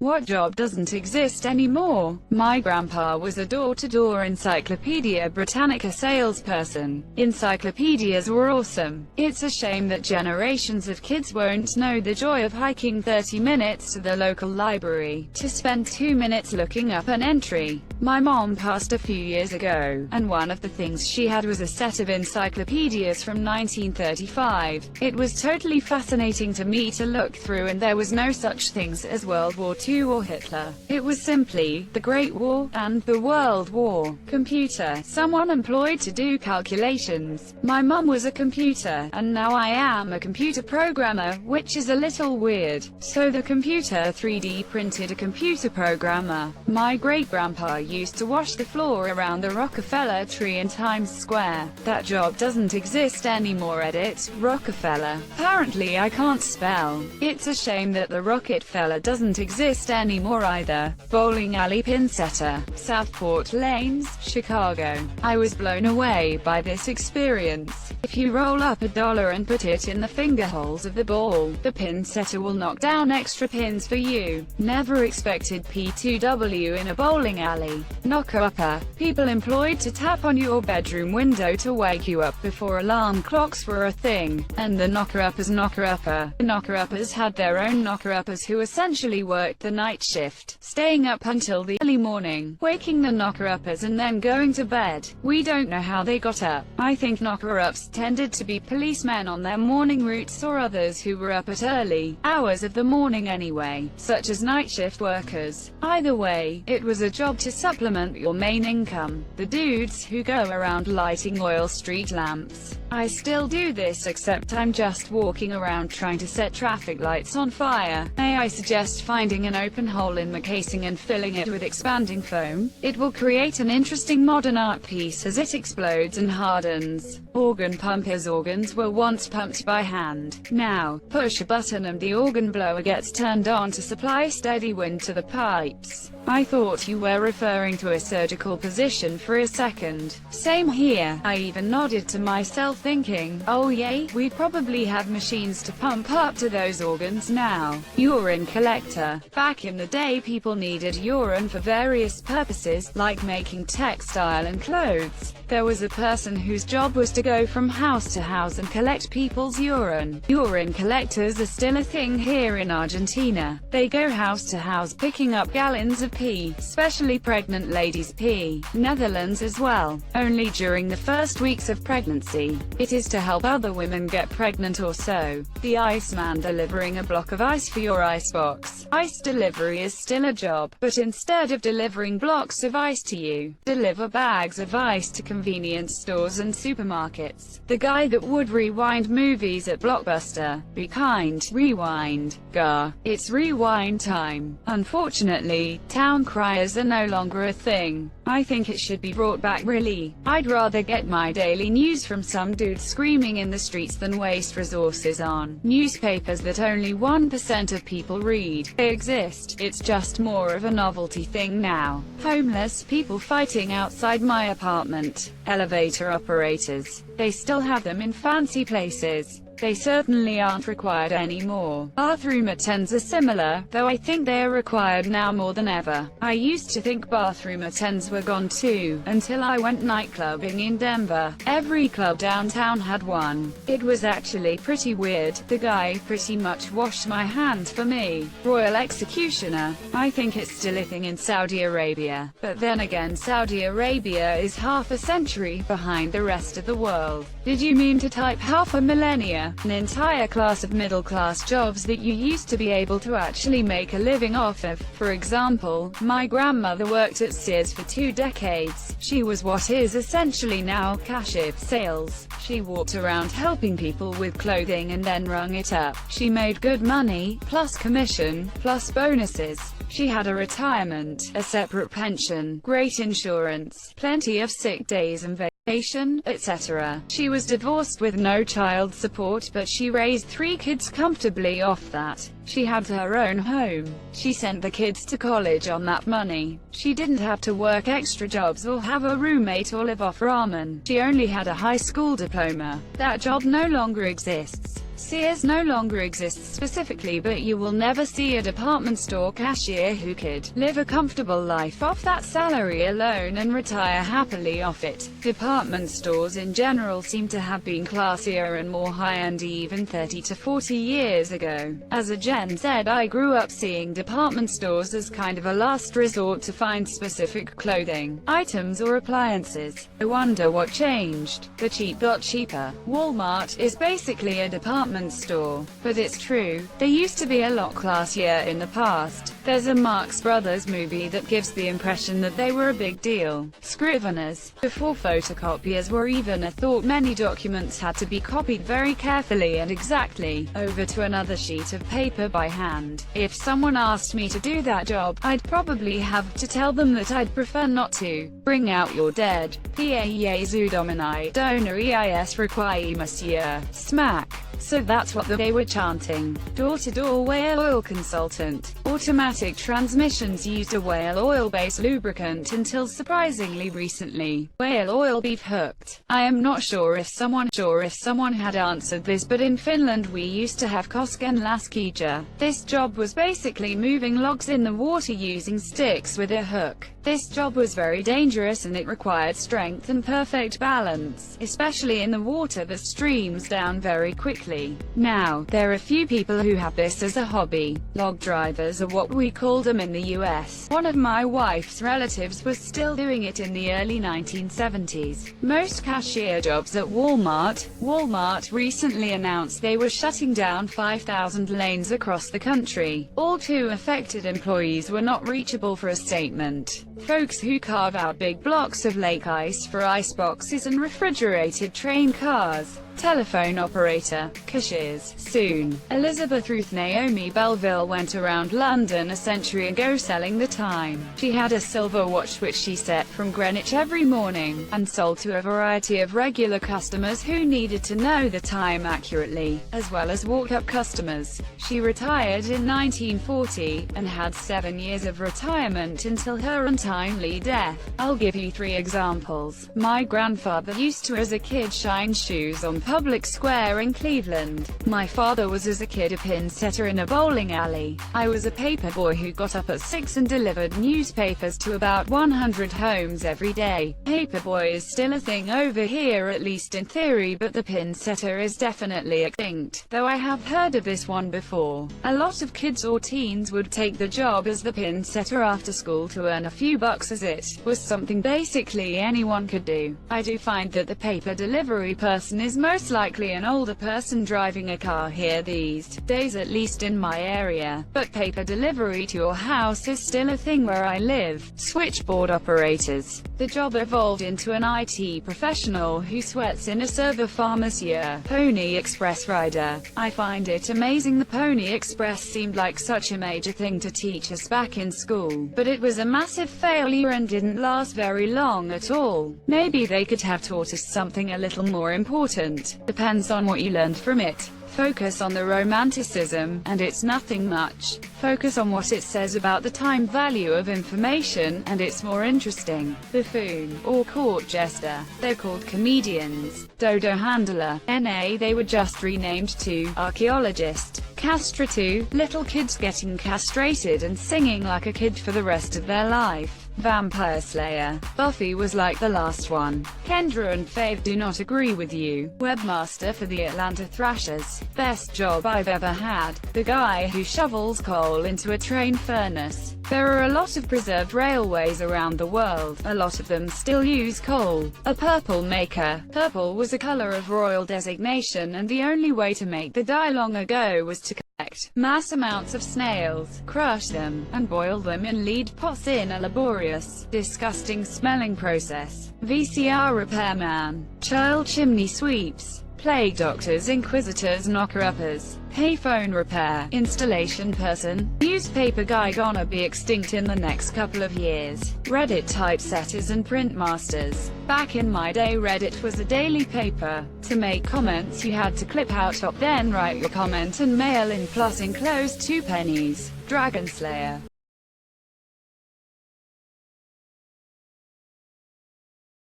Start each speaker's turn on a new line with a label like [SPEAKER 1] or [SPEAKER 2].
[SPEAKER 1] What job doesn't exist anymore? My grandpa was a door-to-door Encyclopedia Britannica salesperson. Encyclopedias were awesome. It's a shame that generations of kids won't know the joy of hiking 30 minutes to the local library to spend 2 minutes looking up an entry. My mom passed a few years ago, and one of the things she had was a set of encyclopedias from 1935. It was totally fascinating to me to look through, and there was no such things as World War II or Hitler. It was simply the Great War and the World War. Computer, someone employed to do calculations. My mum was a computer, and now I am a computer programmer, which is a little weird. So the computer 3D printed a computer programmer. My great-grandpa used to wash the floor around the Rockefeller tree in Times Square. That job doesn't exist anymore. Edit, Rockefeller. Apparently I can't spell. It's a shame that the Rockefeller doesn't exist anymore either. Bowling alley pin setter, Southport Lanes, Chicago. I was blown away by this experience. If you roll up $1 and put it in the finger holes of the ball, the pin setter will knock down extra pins for you. Never expected P2W in a bowling alley. Knockerup, people employed to tap on your bedroom window to wake you up before alarm clocks were a thing. And the knockeruppers knockerupper. The knockeruppers had their own knockeruppers who essentially worked the night shift, staying up until the early morning, waking the knockeruppers and then going to bed. We don't know how they got up. I think knockerups tended to be policemen on their morning routes, or others who were up at early hours of the morning anyway, such as night shift workers. Either way, it was a job to supplement your main income. The dudes who go around lighting oil street lamps. I still do this, except I'm just walking around trying to set traffic lights on fire. May I suggest finding an open hole in the casing and filling it with expanding foam? It will create an interesting modern art piece as it explodes and hardens. Organ pumpers. Organs were once pumped by hand. Now, push a button and the organ blower gets turned on to supply steady wind to the pipes. I thought you were referring to a surgical position for a second. Same here. I even nodded to myself thinking, oh yay, we probably have machines to pump up to those organs now. Urine collector. Back in the day, people needed urine for various purposes, like making textile and clothes. There was a person whose job was to go from house to house and collect people's urine. Urine collectors are still a thing here in Argentina. They go house to house picking up gallons of pee, especially pregnant ladies' pee. Netherlands as well. Only during the first weeks of pregnancy. It is to help other women get pregnant or so. The Iceman delivering a block of ice for your icebox. Ice delivery is still a job, but instead of delivering blocks of ice to you, deliver bags of ice to convenience stores and supermarkets. The guy that would rewind movies at Blockbuster. Be kind, rewind. Gah, it's rewind time. Unfortunately, town criers are no longer a thing. I think it should be brought back really. I'd rather get my daily news from some dude screaming in the streets than waste resources on newspapers that only 1% of people read. They exist, it's just more of a novelty thing now. Homeless people fighting outside my apartment. Elevator operators. They still have them in fancy places. They certainly aren't required anymore. Bathroom attendants are similar, though I think they are required now more than ever. I used to think bathroom attendants were gone too, until I went nightclubbing in Denver. Every club downtown had one. It was actually pretty weird. The guy pretty much washed my hands for me. Royal executioner. I think it's still a thing in Saudi Arabia. But then again, Saudi Arabia is half a century behind the rest of the world. Did you mean to type half a millennia? An entire class of middle-class jobs that you used to be able to actually make a living off of. For example, my grandmother worked at Sears for 2 decades. She was what is essentially now cashier sales. She walked around helping people with clothing and then rung it up. She made good money, plus commission, plus bonuses. She had a retirement, a separate pension, great insurance, plenty of sick days and vacation, etc. She was divorced with no child support, but she raised 3 kids comfortably off that. She had her own home. She sent the kids to college on that money. She didn't have to work extra jobs or have a roommate or live off ramen. She only had a high school diploma. That job no longer exists. Sears no longer exists specifically, but you will never see a department store cashier who could live a comfortable life off that salary alone and retire happily off it. Department stores in general seem to have been classier and more high-end even 30 to 40 years ago. As a Gen Z, I grew up seeing department stores as kind of a last resort to find specific clothing, items or appliances. I wonder what changed. The cheap got cheaper. Walmart is basically a department store. But it's true, they used to be a lot classier in the past. There's a Marx Brothers movie that gives the impression that they were a big deal. Scriveners. Before photocopiers were even a thought, many documents had to be copied very carefully and exactly over to another sheet of paper by hand. If someone asked me to do that job, I'd probably have to tell them that I'd prefer not to. Bring out your dead. Pae Jesu Domini, Dona Eis requiem monsieur. Smack. So that's what they were chanting. Door-to-door whale oil consultant. Automatic transmissions used a whale oil-based lubricant until surprisingly recently. Whale oil beef hooked. I am not sure if someone had answered this, but in Finland we used to have kosken laskija. This job was basically moving logs in the water using sticks with a hook. This job was very dangerous and it required strength and perfect balance, especially in the water that streams down very quickly. Now, there are few people who have this as a hobby. Log drivers are what we called them in the US. One of my wife's relatives was still doing it in the early 1970s. Most cashier jobs at Walmart recently announced they were shutting down 5,000 lanes across the country. All too affected employees were not reachable for a statement. Folks who carve out big blocks of lake ice for iceboxes and refrigerated train cars. Telephone operator, cashiers. Soon, Elizabeth Ruth Naomi Belleville went around London a century ago selling the time. She had a silver watch which she set from Greenwich every morning, and sold to a variety of regular customers who needed to know the time accurately, as well as walk-up customers. She retired in 1940, and had 7 years of retirement until her untimely death. I'll give you 3 examples. My grandfather used to as a kid shine shoes on Public Square in Cleveland. My father was as a kid a pin setter in a bowling alley. I was a paperboy who got up at 6 and delivered newspapers to about 100 homes every day. Paperboy is still a thing over here, at least in theory, but the pin setter is definitely extinct, though I have heard of this one before. A lot of kids or teens would take the job as the pin setter after school to earn a few bucks, as it was something basically anyone could do. I do find that the paper delivery person is most likely an older person driving a car here these days, at least in my area, but paper delivery to your house is still a thing where I live. Switchboard operators. The job evolved into an IT professional who sweats in a server farm this year. Pony Express rider. I find it amazing the Pony Express seemed like such a major thing to teach us back in school, but it was a massive failure and didn't last very long at all. Maybe they could have taught us something a little more important. Depends on what you learned from it. Focus on the romanticism, and it's nothing much. Focus on what it says about the time value of information, and it's more interesting. Buffoon, or court jester. They're called comedians. Dodo handler. NA they were just renamed to archaeologist. Castrato, little kids getting castrated and singing like a kid for the rest of their life. Vampire Slayer. Buffy was like the last one. Kendra and Fave do not agree with you. Webmaster for the Atlanta Thrashers. Best job I've ever had. The guy who shovels coal into a train furnace. There are a lot of preserved railways around the world. A lot of them still use coal. A purple maker. Purple was a color of royal designation, and the only way to make the dye long ago was to collect mass amounts of snails, crush them, and boil them in lead pots in a laborious, disgusting smelling process. VCR repairman. Child chimney sweeps. Plague doctors, inquisitors, knockeruppers. Payphone repair. Installation person. Newspaper guy gonna be extinct in the next couple of years. Reddit typesetters and print masters. Back in my day Reddit was a daily paper. To make comments you had to clip out top, then write your comment and mail in plus enclosed 2 pennies. Dragon Slayer.